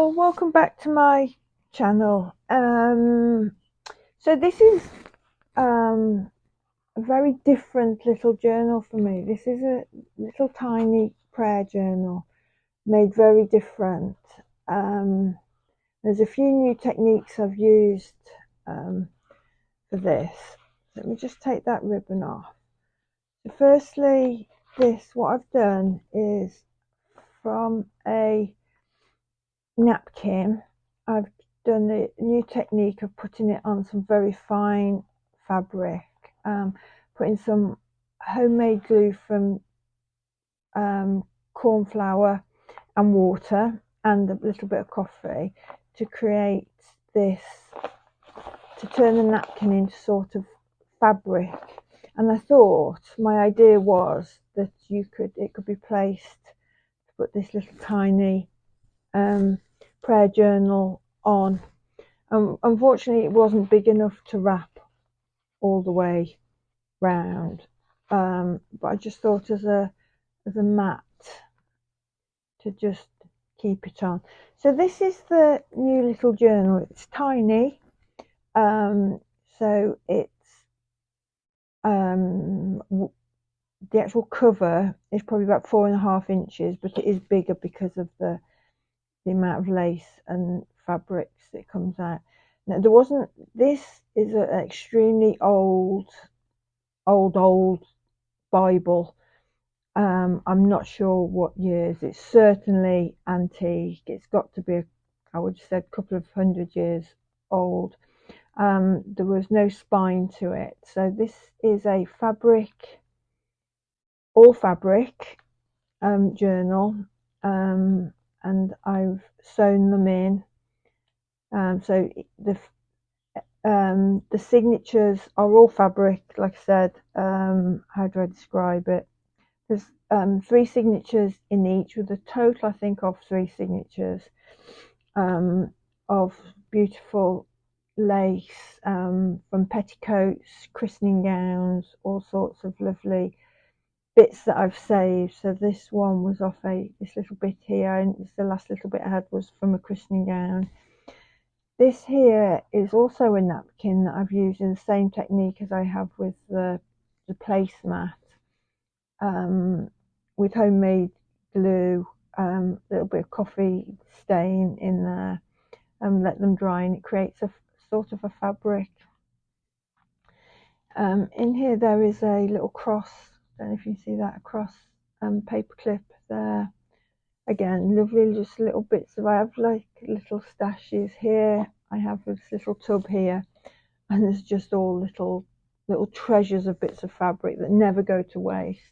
Hello, welcome back to my channel. So this is a very different little journal for me. This is a little tiny prayer journal made very different. There's a few new techniques I've used for this. Let me just take that ribbon off. So firstly, what I've done is from a napkin, I've done a new technique of putting it on some very fine fabric, putting some homemade glue from corn flour and water and a little bit of coffee to create this, to turn the napkin into sort of fabric. And I thought, my idea was that it could be placed to put this little tiny prayer journal on. Unfortunately, it wasn't big enough to wrap all the way round, but I just thought as a mat to just keep it on. So this is the new little journal. It's tiny, so it's the actual cover is probably about 4.5 inches, but it is bigger because of the amount of lace and fabrics that comes out. Now this is an extremely old Bible. I'm not sure what years. It's certainly antique. It's got to be, I would have said, a couple of 100 years old. There was no spine to it. So this is a all fabric journal. And I've sewn them in. So the signatures are all fabric, like I said. How do I describe it? There's 3 signatures in each, with a total, I think, of 3 signatures of beautiful lace, from petticoats, christening gowns, all sorts of lovely bits that I've saved. So this one was off this little bit here, and the last little bit I had was from a christening gown. This here is also a napkin that I've used in the same technique as I have with the placemat, with homemade glue, a little bit of coffee stain in there, and let them dry, and it creates a sort of a fabric. In here there is a little cross. Don't know if you can see that, across paper clip there. Again, lovely, just little bits of, I have like little stashes here. I have this little tub here, and there's just all little treasures of bits of fabric that never go to waste.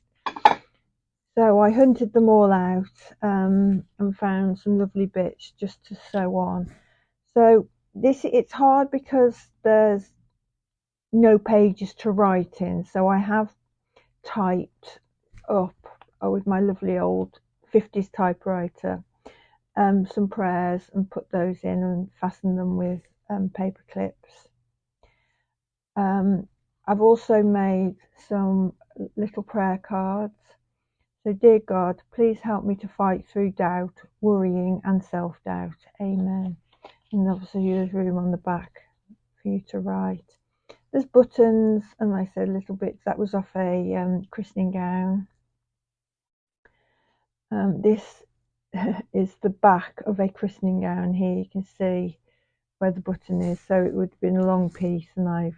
So I hunted them all out and found some lovely bits just to sew on. So it's hard because there's no pages to write in, so I have typed up with my lovely old 50s typewriter some prayers and put those in and fasten them with paper clips. I've also made some little prayer cards. So, dear God, please help me to fight through doubt, worrying and self-doubt. Amen. And obviously there's room on the back for you to write. There's buttons, and like I said, little bits. That was off a christening gown. This is the back of a christening gown. Here you can see where the button is. So it would have been a long piece, and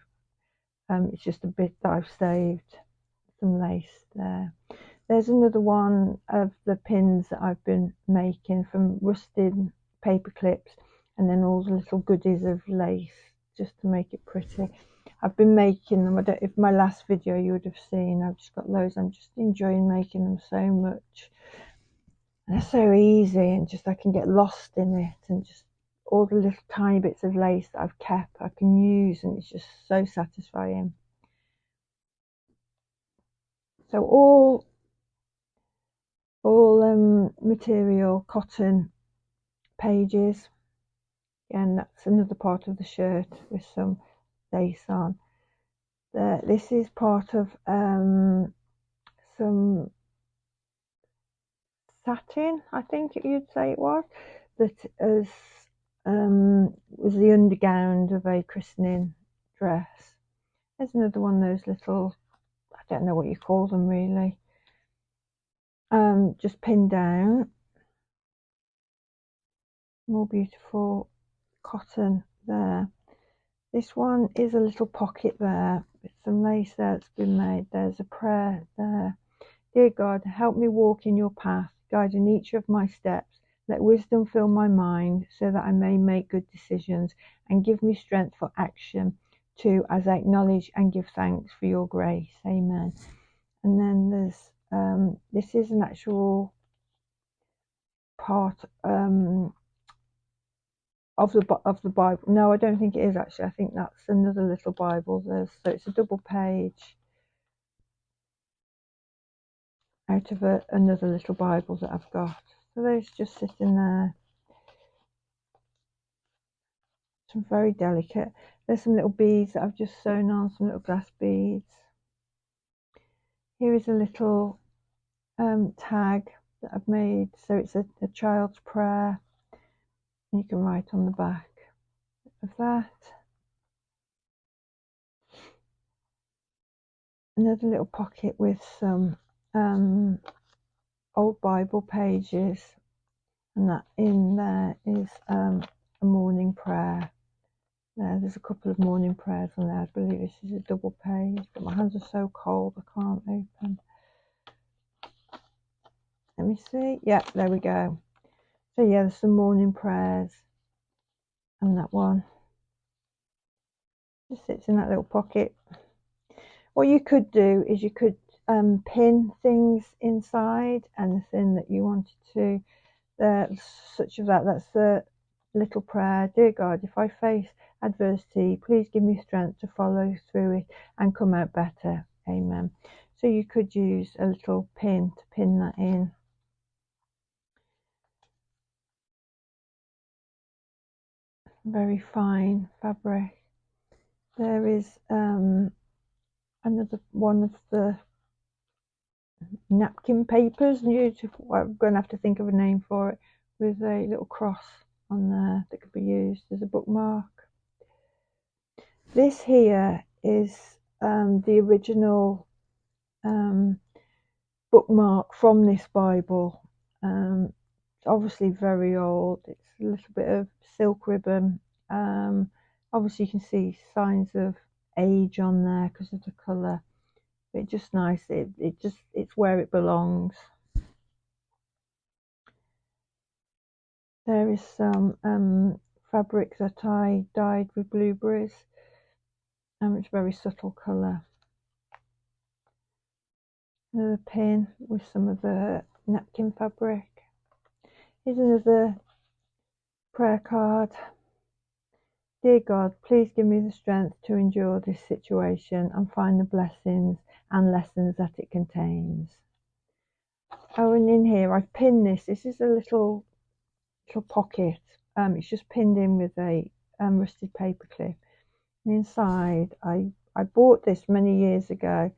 it's just a bit that I've saved, some lace there. There's another one of the pins that I've been making from rusted paper clips, and then all the little goodies of lace just to make it pretty. I've been making them. I don't, if my last video you would have seen, I've just got loads. I'm just enjoying making them so much. And they're so easy, and just I can get lost in it, and just all the little tiny bits of lace that I've kept I can use, and it's just so satisfying. So all material cotton pages. Again, that's another part of the shirt with some lace on. This is part of some satin, I think you'd say it was. that was the undergown of a christening dress. There's another one of those little, I don't know what you call them really, just pinned down. More beautiful cotton there. This one is a little pocket there with some lace that's been made. There's a prayer there. Dear God, help me walk in your path, guiding each of my steps. Let wisdom fill my mind so that I may make good decisions, and give me strength for action too, as I acknowledge and give thanks for your grace. Amen. And then there's this is an actual part of the Bible. No, I don't think it is actually. I think that's another little Bible. So it's a double page out of another little Bible that I've got. So those just sitting there. Some very delicate. There's some little beads that I've just sewn on, some little glass beads. Here is a little tag that I've made. So it's a child's prayer. And you can write on the back of that. Another little pocket with some old Bible pages, and that in there is a morning prayer. There's a couple of morning prayers on there. I believe this is a double page, but my hands are so cold I can't open. Let me see. Yeah, there we go. So yeah, there's some morning prayers, and that one just sits in that little pocket. What you could do is you could pin things inside, anything that you wanted to. Such of that's the little prayer. Dear God, if I face adversity, please give me strength to follow through it and come out better. Amen. So you could use a little pin to pin that in. Very fine fabric. There is another one of the napkin papers. I'm going to have to think of a name for it, with a little cross on there that could be used as a bookmark. This here is the original bookmark from this Bible. It's obviously very old. It's a little bit of silk ribbon. Obviously you can see signs of age on there because of the colour. But it's just nice. It's where it belongs. There is some fabric that I dyed with blueberries. It's very subtle colour. Another pin with some of the napkin fabric. Here's another prayer card. Dear God, please give me the strength to endure this situation and find the blessings and lessons that it contains. Oh, and in here I've pinned this. This is a little pocket. It's just pinned in with a rusted paper clip. And inside, I bought this many years ago.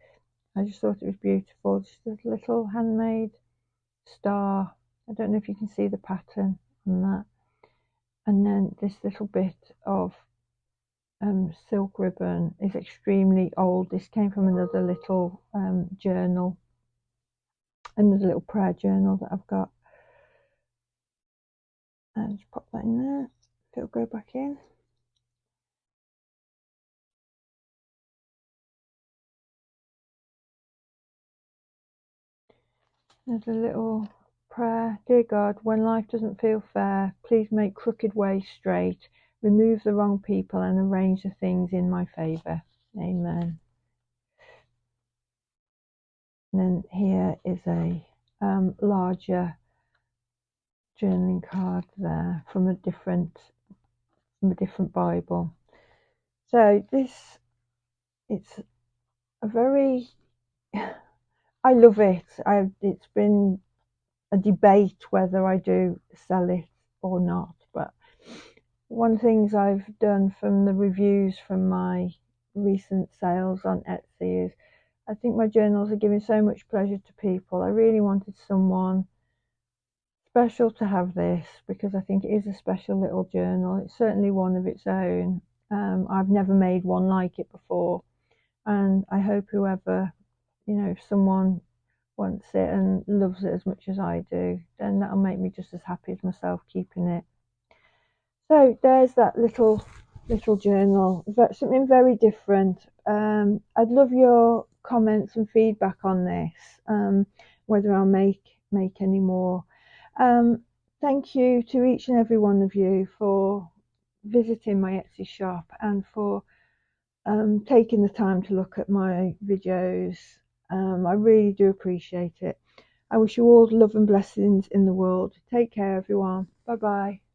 I just thought it was beautiful. Just a little handmade star. I don't know if you can see the pattern on that. And then this little bit of silk ribbon is extremely old. This came from another little journal, another little prayer journal that I've got. And just pop that in there. It'll go back in. Another little prayer. Dear God, when life doesn't feel fair, please make crooked ways straight, remove the wrong people and arrange the things in my favour. Amen. And then here is a larger journaling card there from a different Bible. So it's a very, I love it. It's been a debate whether I do sell it or not, but one of the things I've done from the reviews from my recent sales on Etsy is I think my journals are giving so much pleasure to people. I really wanted someone special to have this because I think it is a special little journal. It's certainly one of its own. I've never made one like it before, and I hope whoever, if someone wants it and loves it as much as I do, then that'll make me just as happy as myself keeping it. So there's that little journal, something very different. I'd love your comments and feedback on this, whether I'll make any more. Thank you to each and every one of you for visiting my Etsy shop and for taking the time to look at my videos. I really do appreciate it. I wish you all love and blessings in the world. Take care, everyone. Bye bye.